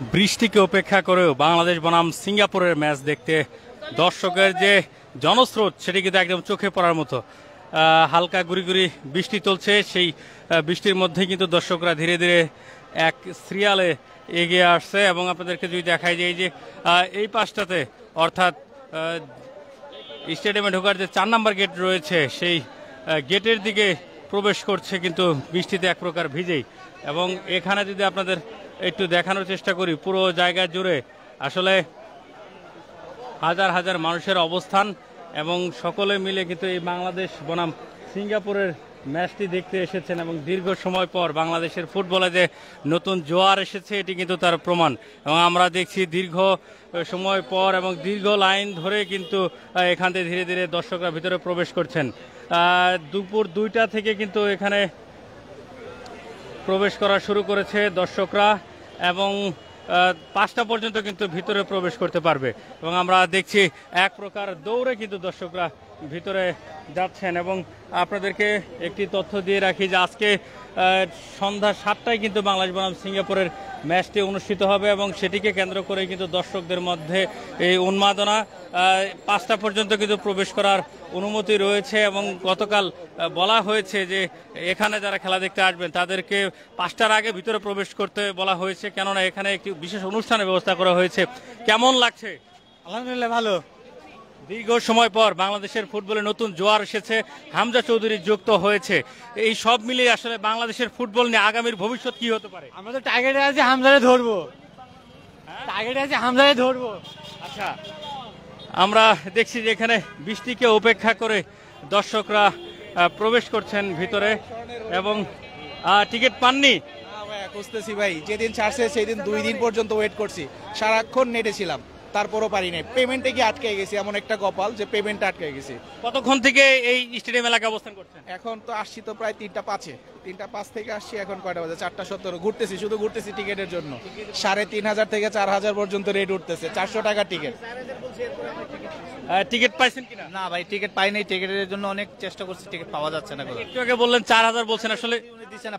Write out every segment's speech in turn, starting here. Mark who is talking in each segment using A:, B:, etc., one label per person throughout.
A: বৃষ্টিকে উপেক্ষা করেও বাংলাদেশ বনাম সিঙ্গাপুরের ম্যাচ দেখতে দর্শকের যে জনস্রোত সেটি কিন্তু একদম চোখে পড়ার মতো। হালকা গুড়ি গুড়ি বৃষ্টি চলছে, সেই বৃষ্টির মধ্যে কিন্তু দর্শকরা ধীরে ধীরে এক সিরিয়ালে এগিয়ে আসছে। এবং আপনাদেরকে যদি দেখাই যে এই যে এই পাশটাতে অর্থাৎ স্টেডিয়ামে ঢোকার যে 4 নম্বর গেট রয়েছে সেই গেটের দিকে প্রবেশ করছে কিন্তু বৃষ্টিতে এক প্রকার ভিজেই। এবং এখানে যদি আপনাদের একটু দেখানোর চেষ্টা করি, পুরো জায়গা জুড়ে আসলে হাজার হাজার মানুষের অবস্থান এবং সকলে মিলে কিন্তু এই বাংলাদেশ বনাম সিঙ্গাপুরের ম্যাচটি দেখতে এসেছেন। এবং দীর্ঘ সময় পর বাংলাদেশের ফুটবলে যে নতুন জোয়ার এসেছে এটি কিন্তু তার প্রমাণ। এবং আমরা দেখছি দীর্ঘ সময় পর এবং দীর্ঘ লাইন ধরে কিন্তু এখান থেকে ধীরে ধীরে দর্শকরা ভিতরে প্রবেশ করছেন। দুপুর 2টা থেকে কিন্তু এখানে প্রবেশ করা শুরু করেছে দর্শকরা এবং 5টা পর্যন্ত কিন্তু ভিতরে প্রবেশ করতে পারবে। এবং আমরা দেখছি এক প্রকার দৌড়ে কিন্তু দর্শকরা ভিতরে যাচ্ছেন। এবং আপনাদেরকে একটি তথ্য দিয়ে রাখি যে আজকে সন্ধ্যা 7টায় কিন্তু বাংলাদেশ বনাম সিঙ্গাপুরের ম্যাচটি অনুষ্ঠিত হবে এবং সেটিকে কেন্দ্র করে কিন্তু দর্শকদের মধ্যে এই উন্মাদনা। 5টা পর্যন্ত কিন্তু প্রবেশ করার অনুমতি রয়েছে এবং গতকাল বলা হয়েছে যে এখানে যারা খেলা দেখতে আসবেন তাদেরকে 5টার আগে ভিতরে প্রবেশ করতে বলা হয়েছে, কেননা এখানে একটি বিশেষ অনুষ্ঠানের ব্যবস্থা করা হয়েছে। কেমন লাগছে?
B: আলহামদুলিল্লাহ ভালো।
A: দীর্ঘ সময় পর বাংলাদেশের ফুটবলে নতুন জোয়ার এসেছে, হামজা চৌধুরী যুক্ত হয়েছে। এই সব মিলিয়ে আসলে বাংলাদেশের ফুটবল নিয়ে আগামীর ভবিষ্যৎ কি হতে পারে?
B: আমাদের টার্গেটে আছে হামজারে ধরবো, টার্গেটে আছে হামজারে ধরবো।
A: আচ্ছা, আমরা দেখছি যে এখানে বৃষ্টিকে উপেক্ষা করে দর্শকরা প্রবেশ করছেন ভিতরে এবং টিকিট পাননি।
C: খুঁজতেছি ভাই, যেদিন ছাড়ছে সেদিন 2 দিন পর্যন্ত ওয়েট করছি, সারাক্ষণ নেটে ছিলাম, তারপরও পারি নাই। পেমেন্টে কি আটকে গেছি, এমন একটা কপাল যে পেমেন্টে আটকে গেছি।
A: কতক্ষণ থেকে এই স্টেডিয়াম এলাকায় অবস্থান করছেন?
C: এখন তো আসছি তো প্রায় 3টা 5 থেকে আসছি। এখন কয়টা বাজে? 4টা 17। ঘুরতেছি, শুধু ঘুরতেছি টিকিটের জন্য। 3,500 থেকে 4,000 পর্যন্ত রেট উঠতেছে। 400 টাকা টিকিট।
A: টিকিট পাইছেন কিনা?
B: না ভাই, টিকিট পাই নাই। টিকিটের জন্য অনেক চেষ্টা করছি, টিকিট পাওয়া যাচ্ছে না।
A: একটু আগে বললেন 4,000 বলছেন, আসলে
B: উনি দিচ্ছে না,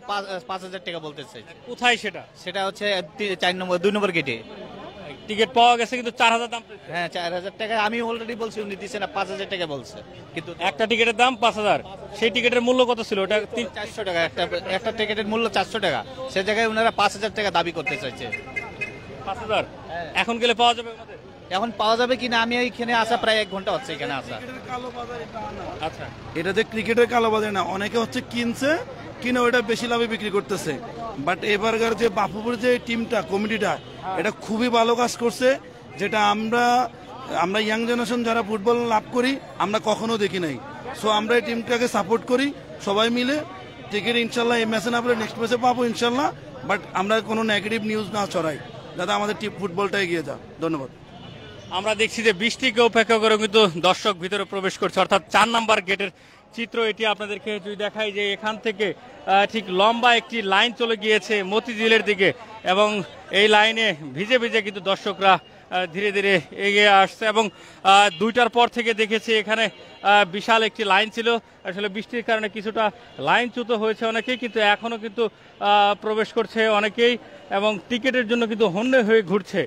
B: 5,000 টাকা বলতেছে।
A: কোথায় সেটা?
B: সেটা হচ্ছে 2 নম্বর গেটে।
A: টিকিট পাওয়া গেছে কিন্তু 4,000 দাম।
B: হ্যাঁ, 4,000 টাকা আমি অলরেডি বলছি, উনি দিচ্ছে না, 5,000 টাকা বলছে। কিন্তু
A: একটা টিকিটের দাম 5,000। সেই টিকিটের মূল্য কত ছিল? ওটা
B: 400 টাকা। একটা টিকিটের মূল্য 400 টাকা। সে জায়গায় ওনারা 5,000 টাকা দাবি করতে চাইছে।
A: 5,000 এখন গেলে পাওয়া যাবে?
B: এখন পাওয়া যাবে কিনা, আমি এখানে আসা প্রায় 1 ঘন্টা হচ্ছে এখানে আসা।
A: আচ্ছা,
D: এটা যে ক্রিকেটের কালোবাজার না, অনেকে হচ্ছে কিনে ওটা বেশি লাভে বিক্রি করতেছে। বাট এবারকার যে বাফুপুর যে টিমটা, কমিটিটা, এটা খুবই ভালো কাজ করছে, যেটা আমরা ইয়াং জেনারেশন যারা ফুটবল লাভ করি আমরা কখনো দেখি নাই। সো আমরা এই টিমটাকে সাপোর্ট করি সবাই মিলে। টিকিট ইনশাল্লাহ এই ম্যাচে না পেলে নেক্সট ম্যাচে পাবো ইনশাল্লাহ। বাট আমরা কোনো নেগেটিভ নিউজ না ছড়াই, যাতে আমাদের টিম ফুটবলটা এগিয়ে যায়। ধন্যবাদ।
A: আমরা দেখছি যে বৃষ্টিকে উপেক্ষা করে কিন্তু দর্শক ভিতরে প্রবেশ করছে, অর্থাৎ 4 নম্বর গেটের চিত্র এটি। আপনাদেরকে যদি দেখাই যে এখান থেকে ঠিক লম্বা একটি লাইন চলে গিয়েছে মতিঝিলের দিকে এবং এই লাইনে ভিজে ভিজে কিন্তু দর্শকরা ধীরে ধীরে এগিয়ে আসছে। এবং 2টার পর থেকে দেখেছি এখানে বিশাল একটি লাইন ছিল। আসলে বৃষ্টির কারণে কিছুটা লাইনচ্যুত হয়েছে অনেকেই, কিন্তু এখনও কিন্তু প্রবেশ করছে অনেকেই এবং টিকিটের জন্য কিন্তু হন্যে হয়ে ঘুরছে।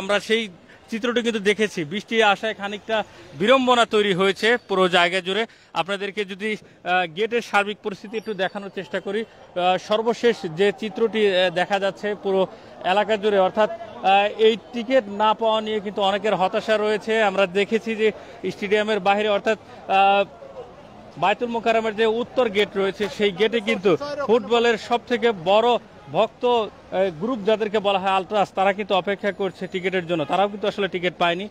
A: আমরা সেই চিত্রটি কিন্তু দেখেছি। বৃষ্টি আসায় খানিকটা বিড়ম্বনা তৈরি হয়েছে পুরো জায়গা জুড়ে। আপনাদেরকে যদি গেটের সার্বিক পরিস্থিতি একটু দেখানোর চেষ্টা করি, সর্বশেষ যে চিত্রটি দেখা যাচ্ছে পুরো এলাকা জুড়ে, অর্থাৎ এই টিকিট না পাওয়া নিয়ে কিন্তু অনেকের হতাশা রয়েছে। আমরা দেখেছি যে স্টেডিয়ামের বাইরে অর্থাৎ বায়তুল মোকাররমের যে উত্তর গেট রয়েছে সেই গেটে কিন্তু ফুটবলের সব থেকে বড় ভক্ত গ্রুপ যাদেরকে বলা হয় আলট্রাস, তারা কিন্তু অপেক্ষা করছে টিকিটের জন্য। তারাও কিন্তু আসলে টিকিট পায়নি।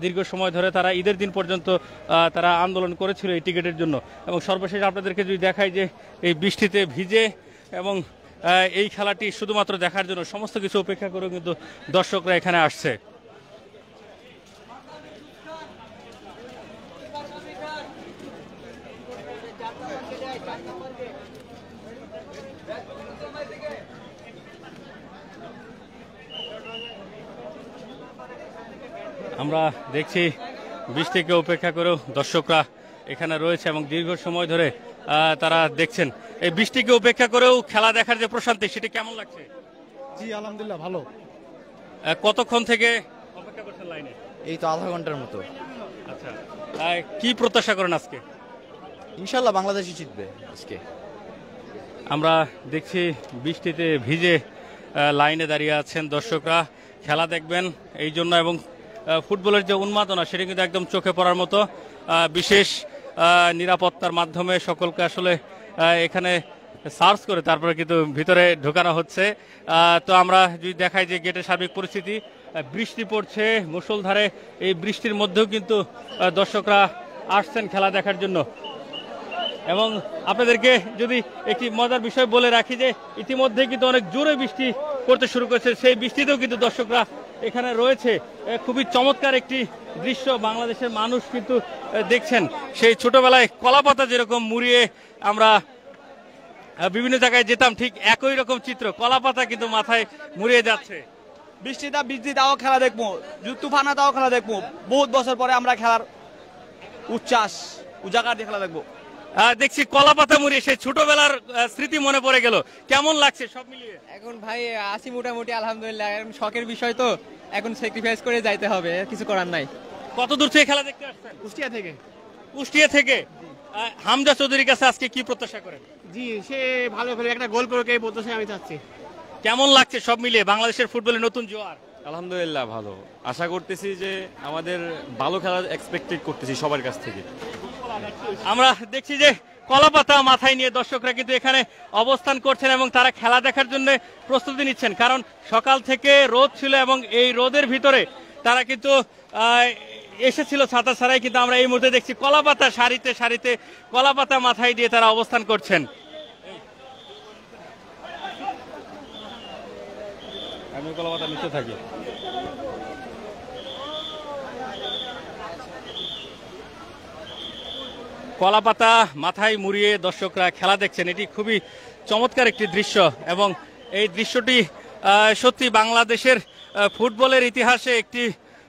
A: দীর্ঘ সময় ধরে তারা ঈদের দিন পর্যন্ত তারা আন্দোলন করেছিল এই টিকিটের জন্য। এবং সর্বশেষ আপনাদেরকে যদি দেখাই যে এই বৃষ্টিতে ভিজে এবং এই খেলাটি শুধুমাত্র দেখার জন্য সমস্ত কিছু উপেক্ষা করে কিন্তু দর্শকরা এখানে আসছে। আমরা দেখছি বৃষ্টিকে উপেক্ষা করেও দর্শকরা এখানে রয়েছে এবং দীর্ঘ সময় ধরে তারা দেখছেন। এই বৃষ্টিকে উপেক্ষা করেও খেলা দেখার যে প্রশান্তি, সেটি কেমন লাগছে?
E: জি আলহামদুলিল্লাহ ভালো।
A: কতক্ষণ থেকে অপেক্ষা করছেন লাইনে?
B: এই তো আধা ঘন্টার মতো।
A: আচ্ছা, কি প্রত্যাশা করেন আজকে?
B: ইনশাল্লাহ বাংলাদেশই জিতবে আজকে।
A: আমরা দেখছি বৃষ্টিতে ভিজে লাইনে দাঁড়িয়ে আছেন দর্শকরা, খেলা দেখবেন এই জন্য, এবং ফুটবলের যে উন্মাদনা সেটা কিন্তু একদম চোখে পড়ার মতো। বিশেষ নিরাপত্তার মাধ্যমে সকলকে আসলে এখানে সার্চ করে তারপরে কিন্তু ভিতরে ঢোকানো হচ্ছে। তো আমরা যদি দেখাই যে গেটের সার্বিক পরিস্থিতি, বৃষ্টি পড়ছে মুষলধারে, এই বৃষ্টির মধ্যেও কিন্তু দর্শকরা আসছেন খেলা দেখার জন্য। এবং আপনাদেরকে যদি একটি মজার বিষয় বলে রাখি যে ইতিমধ্যে কিন্তু অনেক জোরে বৃষ্টি পড়তে শুরু করেছে, সেই বৃষ্টিতেও কিন্তু দর্শকরা এখানে রয়েছে। খুবই চমৎকার একটি দৃশ্য বাংলাদেশের মানুষ কিন্তু দেখছেন। সেই ছোটবেলায় কলাপাতা যেরকম মুড়িয়ে আমরা বিভিন্ন জায়গায় যেতাম, ঠিক একই রকম চিত্র, কলাপাতা কিন্তু মাথায় মুড়িয়ে যাচ্ছে।
E: বৃষ্টি তাও খেলা দেখবো, তুফানা তাও খেলা দেখবো। বহুত বছর পরে আমরা খেলার উচ্ছ্বাস উজাগার দিয়ে খেলা দেখবো।
A: দেখছি কলাপাতা মুড়িয়ে সেই ছোটবেলার স্মৃতি মনে পড়ে গেল। কেমন লাগছে সব মিলিয়ে?
F: এখন ভাই আসি মোটামুটি আলহামদুলিল্লাহ, শখের বিষয় তো, এখন স্যাক্রিফাইস করে যাইতে হবে, কিছু করার নাই।
A: কত দূর থেকে খেলা দেখতে আসছেন?
E: কুষ্টিয়া থেকে।
A: কুষ্টিয়া থেকে। হামজা চৌধুরীর কাছে আজকে কি প্রত্যাশা করেন?
E: জি, সে ভালো খেলে একটা গোল করে এই প্রত্যাশা আমি চাচ্ছি।
A: কেমন লাগছে সব মিলিয়ে বাংলাদেশের ফুটবলের নতুন জোয়ার?
G: আলহামদুলিল্লাহ ভালো, আশা করতেছি যে আমাদের ভালো খেলা এক্সপেক্টেড করতেছি সবার কাছ থেকে।
A: আমরা দেখছি যে কলাপাতা মাথায় নিয়ে দর্শকরা কিন্তু এখানে অবস্থান করছেন এবং তারা খেলা দেখার জন্য প্রস্তুতি নিচ্ছেন, কারণ সকাল থেকে রোদ ছিল এবং এই রোদের ভিতরে তারা কিন্তু এসেছিল ছাতা ছাড়াই, কিন্তু আমরা এই মুহূর্তে দেখছি কলাপাতা সারিতে সারিতে কলাপাতা মাথায় দিয়ে তারা অবস্থান করছেন। আমি কলাপাতা নিচে থাকি। কলাপাতা মাথায় মুড়িয়ে দর্শকরা খেলা দেখছেন, এটি খুবই চমৎকার একটি দৃশ্য এবং এই দৃশ্যটি সত্যি বাংলাদেশের ফুটবলের ইতিহাসে একটি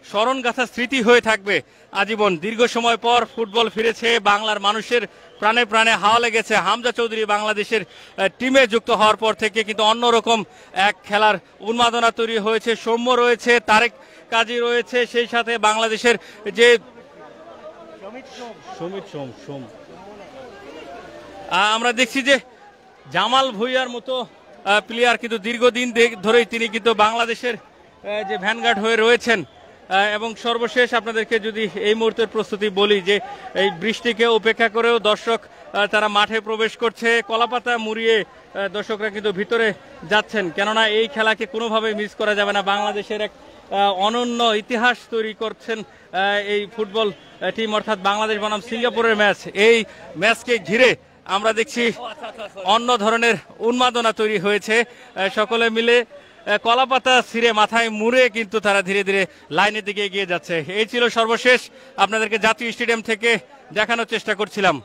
A: স্মরণগাথা স্মৃতি হয়ে থাকবে আজীবন। দীর্ঘ সময় পর ফুটবল ফিরেছে, বাংলার মানুষের প্রাণে প্রাণে হাওয়া লেগেছে। হামজা চৌধুরী বাংলাদেশের টিমে যুক্ত হওয়ার পর থেকে কিন্তু অন্যরকম এক খেলার উন্মাদনা তৈরি হয়েছে। সৌম্য রয়েছে, তারেক কাজী রয়েছে, সেই সাথে বাংলাদেশের যে আমরা দেখছি যে জামাল ভুঁইয়ার মতো প্লেয়ার কিন্তু দীর্ঘদিন ধরেই তিনি কিন্তু বাংলাদেশের যে ভ্যানগার্ড হয়ে রয়েছেন। এবং সর্বশেষ আপনাদেরকে যদি এই মুহূর্তের প্রস্তুতি বলি যে এই বৃষ্টিকে উপেক্ষা করেও দর্শক তারা মাঠে প্রবেশ করছে, কলাপাতা মুড়িয়ে দর্শকরা কিন্তু ভিতরে যাচ্ছেন, কেননা এই খেলাকে কোনোভাবে মিস করা যাবে না। বাংলাদেশের এক অনন্য ইতিহাস তৈরি করছেন এই ফুটবল টিম, অর্থাৎ বাংলাদেশ বনাম সিঙ্গাপুরের ম্যাচ। এই ম্যাচকে ঘিরে আমরা দেখছি অন্য ধরনের উন্মাদনা তৈরি হয়েছে। সকলে মিলে কলাপাতা ছিঁড়ে মাথায় মুড়ে কিন্তু তারা ধীরে ধীরে লাইনের দিকে এগিয়ে যাচ্ছে। এই ছিল সর্বশেষ, আপনাদেরকে জাতীয় স্টেডিয়াম থেকে দেখানোর চেষ্টা করছিলাম।